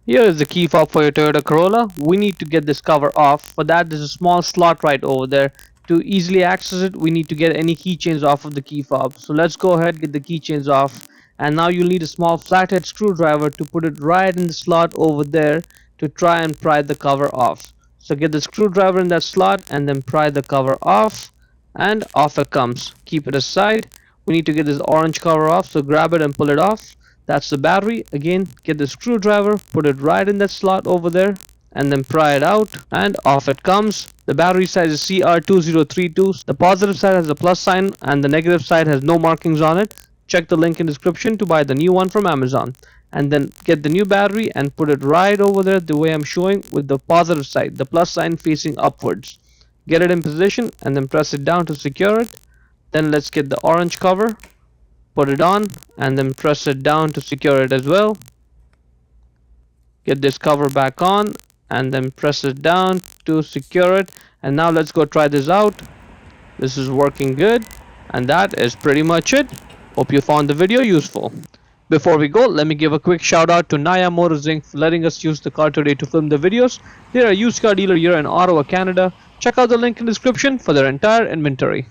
Here is the key fob for your Toyota Corolla. We need to get this cover off. For that, there's a small slot right over there. To easily access it, we need to get any keychains off of the key fob. So let's go ahead, get the keychains off. And now you'll need a small flathead screwdriver to put it right in the slot over there to try and pry the cover off. So get the screwdriver in that slot and then pry the cover off, and off it comes. Keep it aside. We need to get this orange cover off, so grab it and pull it off. That's the battery. Again, get the screwdriver, put it right in that slot over there, and then pry it out, and off it comes. The battery side is CR2032. The positive side has a plus sign and the negative side has no markings on it. Check the link in description to buy the new one from Amazon. And then get the new battery and put it right over there the way I'm showing, with the positive side, the plus sign facing upwards. Get it in position and then press it down to secure it. Then let's get the orange cover, put it on, and then press it down to secure it as well. Get this cover back on and then press it down to secure it. And now let's go try this out. This is working good, and that is pretty much it. Hope you found the video useful. Before we go, let me give a quick shout out to Naya Motors Inc. for letting us use the car today to film the videos. They're a used car dealer here in Ottawa, Canada. Check out the link in the description for their entire inventory.